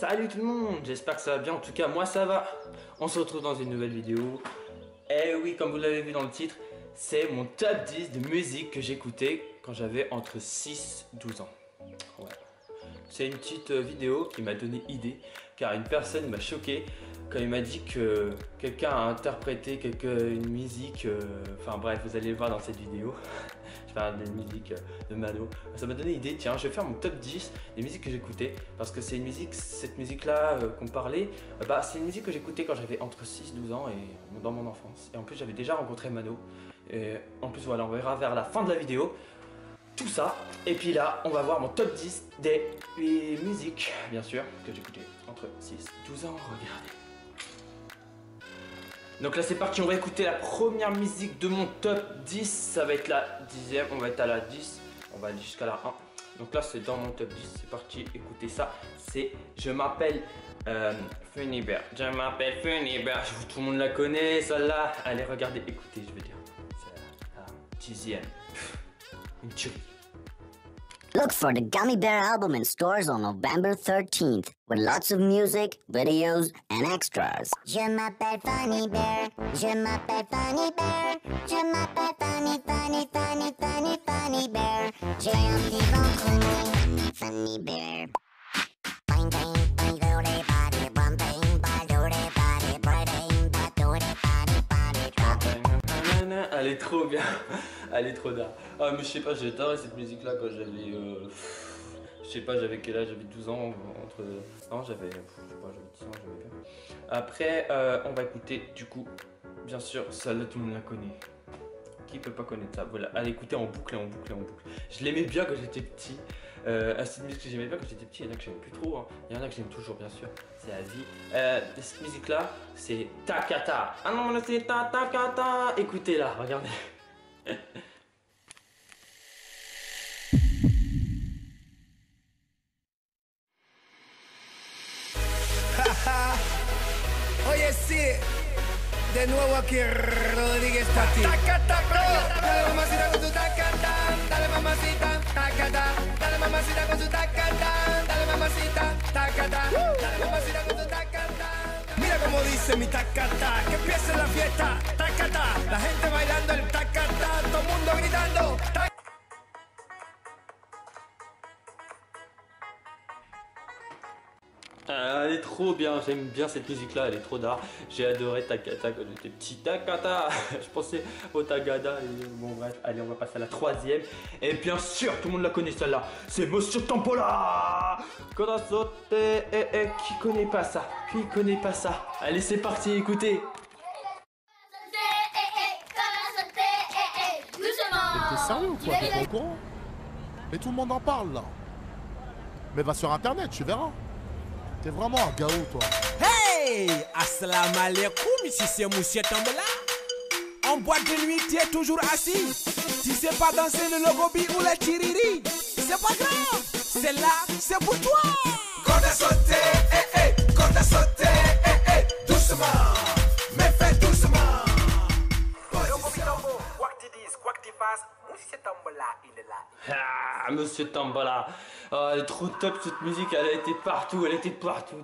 Salut tout le monde, j'espère que ça va bien, en tout cas moi ça va. On se retrouve dans une nouvelle vidéo. Et oui, comme vous l'avez vu dans le titre, c'est mon top 10 de musique que j'écoutais quand j'avais entre 6 et 12 ans. Ouais. C'est une petite vidéo qui m'a donné idée, car une personne m'a choqué quand il m'a dit que quelqu'un a interprété une musique, enfin bref, vous allez le voir dans cette vidéo. Je parle des musiques de Mano. Ça m'a donné l'idée, tiens, je vais faire mon top 10 des musiques que j'écoutais, parce que c'est une musique, cette musique-là qu'on parlait, c'est une musique que j'écoutais quand j'avais entre 6 et 12 ans et dans mon enfance. Et en plus, j'avais déjà rencontré Mano. Et en plus, voilà, on verra vers la fin de la vidéo tout ça. Et puis là, on va voir mon top 10 des musiques, bien sûr, que j'écoutais entre 6 et 12 ans. Regardez. Donc là c'est parti, on va écouter la première musique de mon top 10. Ça va être la 10e, on va être à la 10. On va aller jusqu'à la 1. Donc là c'est dans mon top 10, c'est parti, écoutez ça. C'est Je m'appelle Funny Bear. Je m'appelle Funny Bear. Tout le monde la connaît celle-là. Allez regardez, écoutez, je veux dire. C'est la 10e. Une tuerie. Look for the Gummy Bear album in stores on November 13th, with lots of music, videos, and extras. Je m'appelle Funny Bear, je m'appelle Funny Bear, je m'appelle Funny Bear. J'ai un petit ventre mou, Funny Bear. Elle est trop bien, elle est trop dingue. Ah mais je sais pas, j'ai adoré cette musique là quand j'avais, je sais pas, j'avais quel âge, j'avais 12 ans, non j'avais, je sais pas, j'avais 10 ans, j'avais bien. Après, on va écouter du coup, bien sûr, celle-là tout le monde la connaît. Qui peut pas connaître ça? Voilà, allez écouter en boucle et en boucle et en boucle. Je l'aimais bien quand j'étais petit. C'est une musique que j'aimais bien quand j'étais petit, il y en a que j'aime plus trop, hein. Il y en a que j'aime toujours bien sûr, c'est la vie. Cette musique là, c'est Takata. Ah non, c'est Takata. Écoutez-la, regardez. Oye, sí, de nuevo aquí Rodríguez Tati. Tacata, dale mamacita con su tacata, dale mamacita, tacata, dale mamacita con su tacata, dale mamacita, tacata, dale mamacita con su tacata. Mira como dice mi tacata, que empiece la fiesta, tacata, la gente bailando el tacata, todo el mundo gritando, tacata. Elle est trop bien, j'aime bien cette musique là, elle est trop d'art. J'ai adoré Takata quand j'étais petit. Takata. Je pensais au Tagada. Et bon bref, allez on va passer à la 3e. Et bien sûr, tout le monde la connaît celle-là. C'est Monsieur Tampola. Corazote. Qui connaît pas ça? Qui connaît pas ça? Allez c'est parti, écoutez. T'es sérieux ou quoi? T'es pas au courant? Mais tout le monde en parle là. Mais va sur internet, tu verras. T'es vraiment un gaou, toi. Hey! Assalamu alaikum, ici c'est Monsieur Tambola. En boîte de nuit, tu es toujours assis. Tu sais pas danser le logobi ou la tiriri. C'est pas grave, c'est là, c'est pour toi. Corde à sauter, corde à sauter, doucement, mais fais doucement. Ah, Monsieur Tambola. Oh, elle est trop top cette musique, elle a été partout,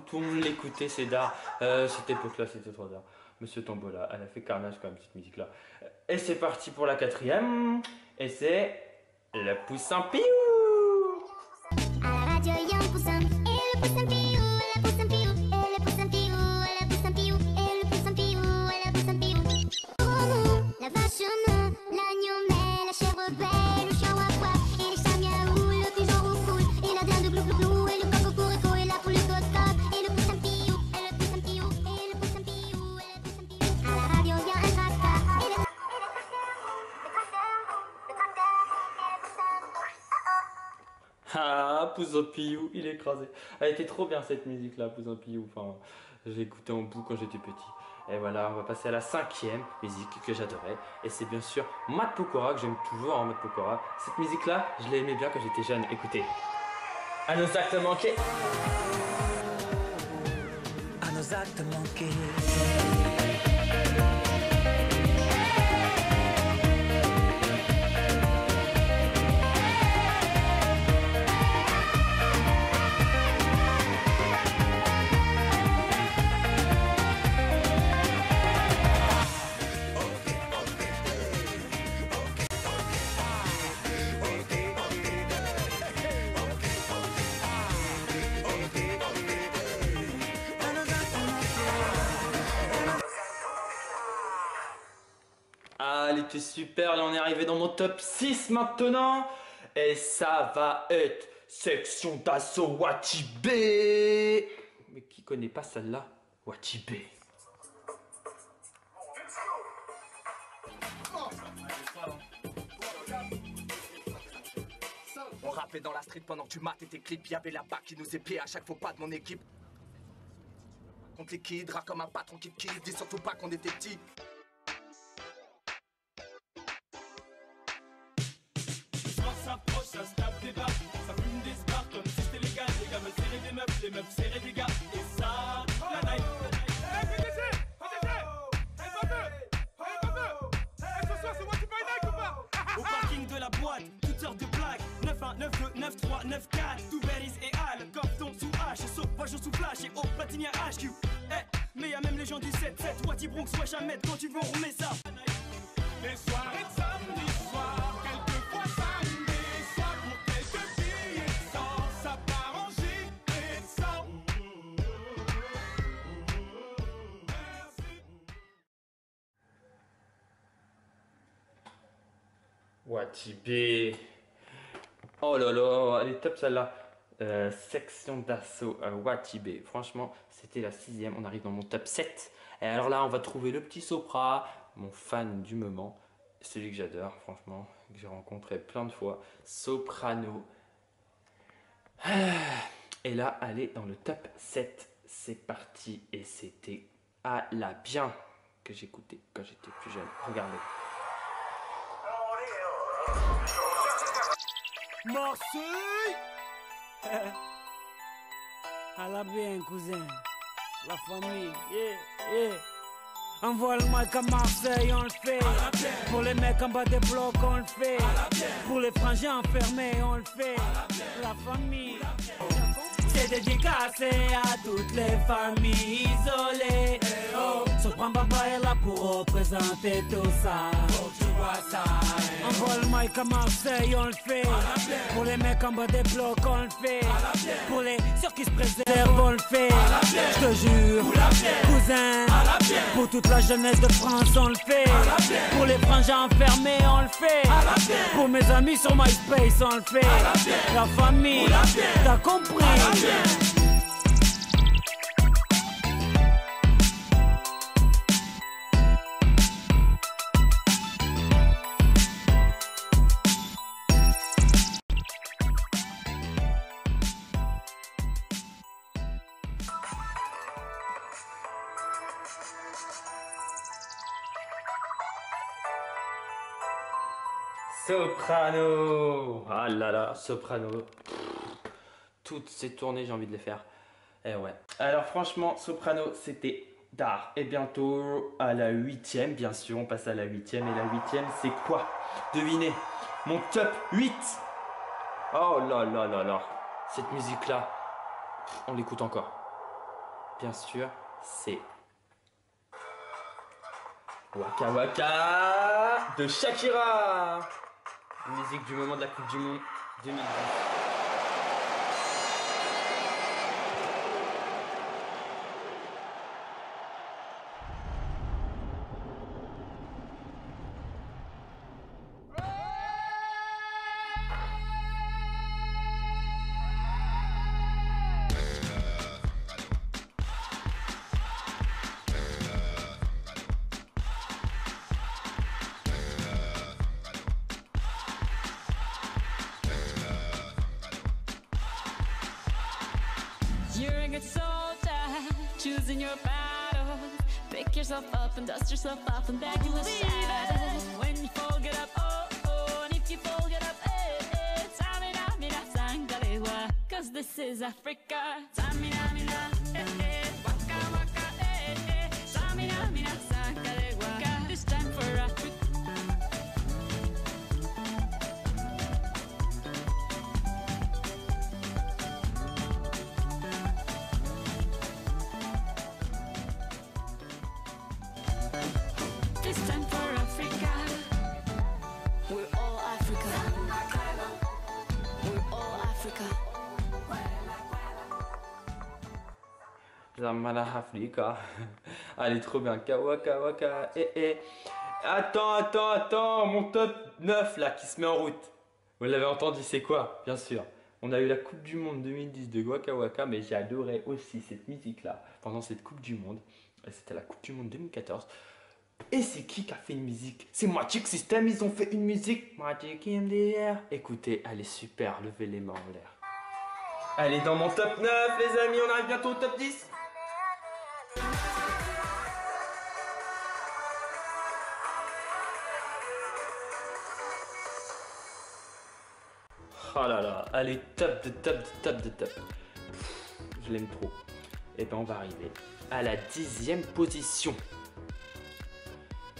tout le monde l'écoutait, c'est d'art. Cette époque-là, c'était trop d'art. Monsieur Tambola, elle a fait carnage quand même cette musique-là. Et c'est parti pour la 4e, et c'est le Poussin Piou. À la radio, y a un poussin, et le poussin Piou, le poussin Piou, et le poussin Piou, le poussin Piou, et le poussin Piou, et le poussin Piou. Oh, la vache non, l'agneau mais la chèvre belle, le chien à quoi, et les chats miaou, le pigeon roucoule, et la dinde glou glou glou, et le coq cocorico, et la poule cocotte, et le poussin Piou, et le poussin Piou, et le poussin Piou, et le poussin Piou. À la radio, y a un tracteur, et le Ah, Poussin Piou, il est écrasé. Elle était trop bien cette musique-là, Poussin Piou. Enfin, j'ai écouté en boucle quand j'étais petit. Et voilà, on va passer à la 5e musique que j'adorais. Et c'est bien sûr Mat Pokora, que j'aime toujours, Mat Pokora. Cette musique-là, je l'aimais bien quand j'étais jeune. Écoutez. À nos actes manqués. À nos actes manqués. elle était super. Là, on est arrivé dans mon top 6 maintenant. Et ça va être Section d'Assaut Watibé. Mais qui connaît pas celle-là? Watibé. On rappait dans la street pendant que tu matais tes clips. Y'avait la bac qui nous épait à chaque faux pas de mon équipe. Contre les kids, rat comme un patron qui te kiffe. Dis surtout pas qu'on était petits. S'approche, ça se tape des barres, ça fume des spars comme si c'était légal. Les gars me serraient des meufs, les meufs serraient des gars. Et ça, la night. Au parking de la boîte, toutes sortes de blagues. 9-1, 9-2, 9-3, 9-4. Tout Berries et Al, Corton sous H. Et sauf pas, je sous flash et au platinier HQ. Mais y'a même les gens du 7-7. Wati Bronx, wesh à mettre quand tu veux, on remet ça. Les soirées de samedi soir, quelquefois samedi soir, pour quelques billets de sang, ça part en gilet de sang. Merci. Watibé. Oh là là, elle est top celle-là. Section d'Assaut Watibé. Franchement, c'était la 6e. On arrive dans mon top 7. Et alors là, on va trouver le petit Sopra, mon fan du moment. Celui que j'adore, franchement, que j'ai rencontré plein de fois. Soprano. Et là, elle est dans le top 7. C'est parti. Et c'était à la bien que j'écoutais quand j'étais plus jeune. Regardez. Marseille. À la bien, cousin. La famille, yeah. Envoie le mic à Marseille, on le fait. Pour les mecs en bas des blocs, on le fait. Pour les frangins enfermés, on le fait. La famille. C'est dédicacé à toutes les familles isolées. Sopran Baba est là pour représenter tout ça. Envoie le mic à Marseille, on le fait. Pour les mecs en bas des blocs, on le fait. Pour les ceux qui se préservent, on le fait. Je te jure, cousin. Pour toute la jeunesse de France, on le fait. Pour les frangins enfermés, on le fait. Pour mes amis sur MySpace, on le fait. La famille, t'as compris. Soprano. Ah là là, Soprano. Toutes ces tournées, j'ai envie de les faire. Eh ouais. Alors franchement, Soprano, c'était d'art. Et bientôt à la 8e, bien sûr, on passe à la 8e. Et la 8e, c'est quoi? Devinez. Mon top 8. Oh là là là là. Cette musique-là, on l'écoute encore. Bien sûr, c'est Waka Waka de Shakira. Musique du moment de la Coupe du Monde 2010. You're a good soldier, choosing your battles. Pick yourself up and dust yourself off and back in the saddle. When you fall, get up, oh, oh, and if you fall, get up, eh, eh. Tamina, mina, sangalewa, cause this is Africa. Tamina, mina, eh, eh, waka, waka, eh, eh. Tamina, mina, sangalewa, got this time for Africa. This time for Africa. We're all Africa. We're all Africa. Zamana Africa. Elle est trop bien. Waka Waka. Eh eh. Attends, mon top 9 là qui se met en route. Vous l'avez entendu, c'est quoi? Bien sûr. On a eu la Coupe du Monde 2010 de Waka Waka, mais j'ai adoré aussi cette musique-là pendant cette Coupe du Monde. C'était la Coupe du Monde 2014. Et c'est qui a fait une musique? C'est Magic System, ils ont fait une musique. Magic in the air. Écoutez, elle est super, levez les mains en l'air. Elle est dans mon top 9, les amis, on arrive bientôt au top 10. Oh là là, elle est top de top de top de top. Je l'aime trop. Et ben on va arriver à la 10e position.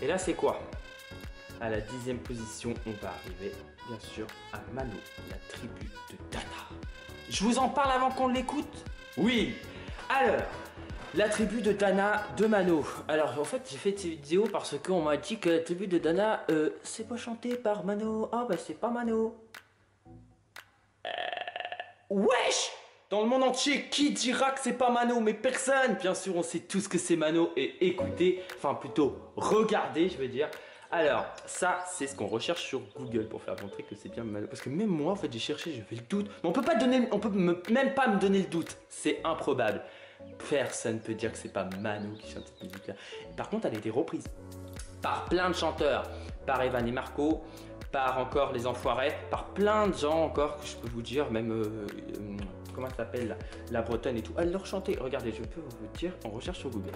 Et là c'est quoi? À la 10e position, on va arriver bien sûr à Mano, la tribu de Dana. Je vous en parle avant qu'on l'écoute? Oui. Alors, la tribu de Dana de Mano. Alors en fait j'ai fait cette vidéo parce qu'on m'a dit que la tribu de Dana c'est pas chanté par Mano. Ah bah c'est pas Mano. Wesh! Dans le monde entier, qui dira que c'est pas Mano? Mais personne! Bien sûr, on sait tous que c'est Mano et écoutez, enfin plutôt regardez, je veux dire. Alors, ça, c'est ce qu'on recherche sur Google pour faire montrer que c'est bien Mano. Parce que même moi, en fait, j'ai cherché, j'avais le doute. Mais on peut pas donner, même pas me donner le doute. C'est improbable. Personne peut dire que c'est pas Mano qui chante cette musique-là. Par contre, elle a été reprise par plein de chanteurs, par Evan et Marco, par encore les Enfoirés, par plein de gens encore que je peux vous dire, même comment ça s'appelle la Bretonne et tout. Elle leur chantait. Regardez, je peux vous dire, on recherche sur Google.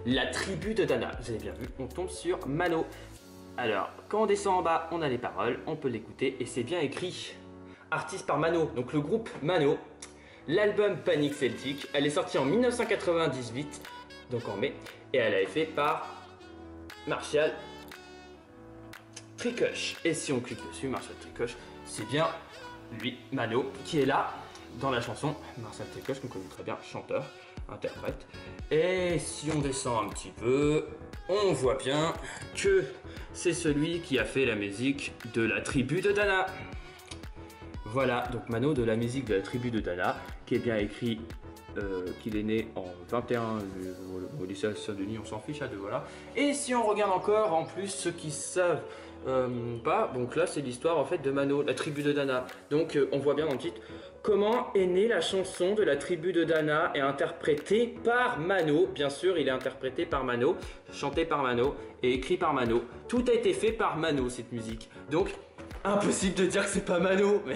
La tribu de Dana. Vous avez bien vu, on tombe sur Mano. Alors, quand on descend en bas, on a les paroles, on peut l'écouter et c'est bien écrit. Artiste par Mano, donc le groupe Mano. L'album Panic Celtic, elle est sortie en 1998, donc en mai, et elle a été faite par Martial Tricoche. Et si on clique dessus, Martial Tricoche, c'est bien lui, Mano, qui est là dans la chanson. Martial Tricoche, qu'on connaît très bien, chanteur, interprète. Et si on descend un petit peu, on voit bien que c'est celui qui a fait la musique de la tribu de Dana. Voilà, donc Mano de la musique de la tribu de Dana, qui est bien écrit qu'il est né en 21 au lycée Saint-Denis, on s'en fiche à deux, voilà. Et si on regarde encore, en plus, ceux qui savent pas, donc là c'est l'histoire en fait de Mano, la tribu de Dana. Donc on voit bien dans le titre, comment est née la chanson de la tribu de Dana et interprétée par Mano. Bien sûr, il est interprété par Mano, chanté par Mano et écrit par Mano. Tout a été fait par Mano, cette musique. Donc, impossible de dire que c'est pas Mano, mais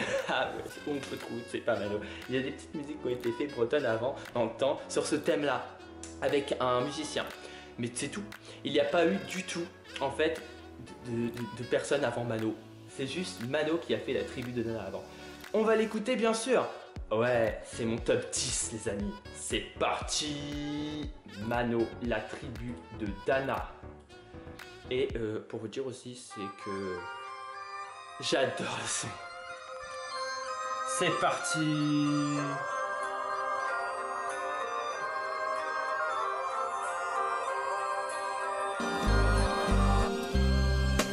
on peut trouver que c'est pas Mano. Il y a des petites musiques qui ont été faites bretonnes avant, dans le temps, sur ce thème-là, avec un musicien. Mais c'est tout. Il n'y a pas eu du tout, en fait, de personne avant Mano. C'est juste Mano qui a fait la tribu de Dana avant. On va l'écouter, bien sûr. Ouais, c'est mon top 10, les amis. C'est parti. Mano, la tribu de Dana. Et pour vous dire aussi, c'est que j'adore le son. C'est parti.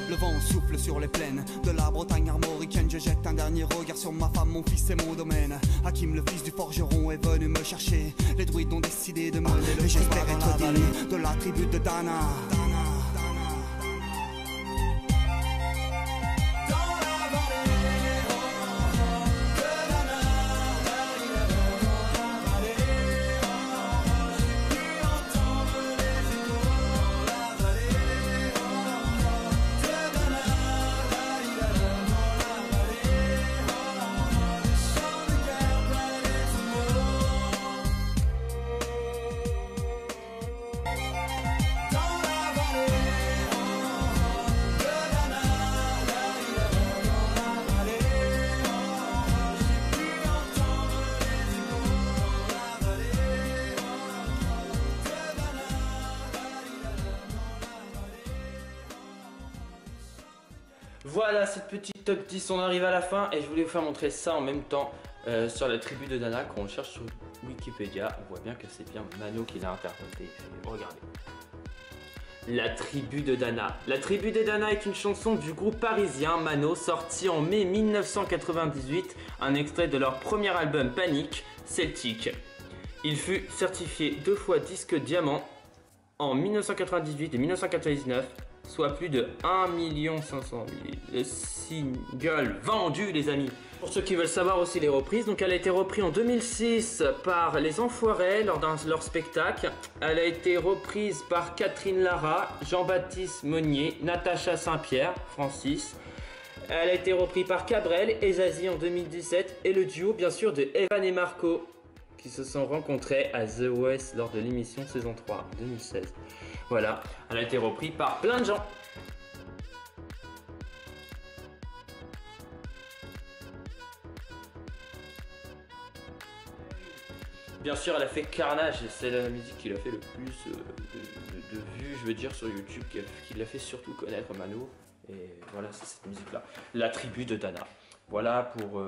Le vent souffle sur les plaines de la Bretagne armoricaine. Je jette un dernier regard sur ma femme, mon fils et mon domaine. Hakim, le fils du forgeron, est venu me chercher. Les druides ont décidé de me mener le j'espère être digne de la tribu de Dana. Voilà cette petite top 10, on arrive à la fin et je voulais vous faire montrer ça en même temps sur la tribu de Dana. Quand on le cherche sur Wikipédia, on voit bien que c'est bien Mano qui l'a interprété. Regardez. La tribu de Dana. La tribu de Dana est une chanson du groupe parisien Mano, sortie en mai 1998, un extrait de leur premier album Panic Celtic. Il fut certifié 2 fois disque diamant en 1998 et 1999 soit plus de 1 500 000 singles vendus, les amis. Pour ceux qui veulent savoir aussi les reprises, donc elle a été reprise en 2006 par Les Enfoirés lors d'un leur spectacle. Elle a été reprise par Catherine Lara, Jean-Baptiste Monnier, Natacha Saint-Pierre, Francis. Elle a été reprise par Cabrel et Zazie en 2017 et le duo bien sûr de Evan et Marco qui se sont rencontrés à The Voice lors de l'émission saison 3 en 2016. Voilà, elle a été reprise par plein de gens. Bien sûr, elle a fait Carnage, et c'est la musique qui l'a fait le plus de vues, je veux dire, sur YouTube, qui l'a fait surtout connaître Mano. Et voilà, c'est cette musique-là, la tribu de Dana. Voilà pour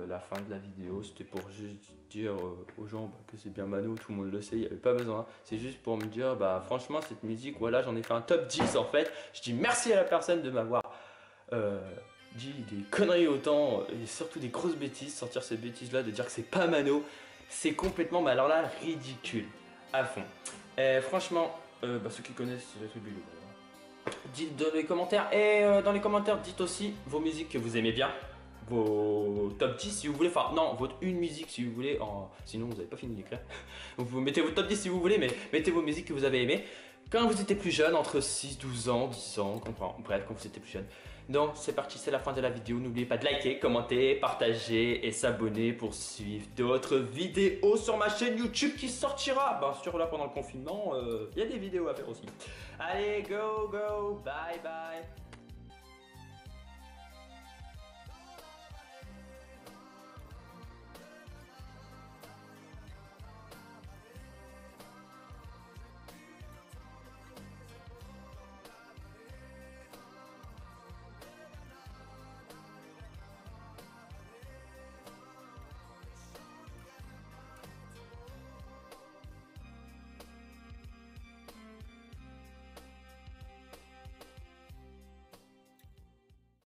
la fin de la vidéo, c'était pour juste dire aux gens que c'est bien Mano, tout le monde le sait, il n'y avait pas besoin. C'est juste pour me dire, bah franchement, cette musique, voilà, j'en ai fait un top 10 en fait. Je dis merci à la personne de m'avoir dit des conneries autant, et surtout des grosses bêtises, sortir ces bêtises-là, de dire que c'est pas Mano. C'est complètement, mais alors là, ridicule, à fond. Franchement, ceux qui connaissent la tribu, dites dans les commentaires. Et dans les commentaires, dites aussi vos musiques que vous aimez bien. Vos top 10 si vous voulez. Enfin, non, votre une musique si vous voulez. Sinon, vous n'avez pas fini d'écrire. Vous mettez vos top 10 si vous voulez, mais mettez vos musiques que vous avez aimées. Quand vous étiez plus jeune, entre 6, 12 ans, 10 ans, bref, quand vous étiez plus jeune. Donc c'est parti, c'est la fin de la vidéo. N'oubliez pas de liker, commenter, partager et s'abonner pour suivre d'autres vidéos sur ma chaîne YouTube qui sortira. Bien sûr, là pendant le confinement, il y a des vidéos à faire aussi. Allez, go, go, bye, bye.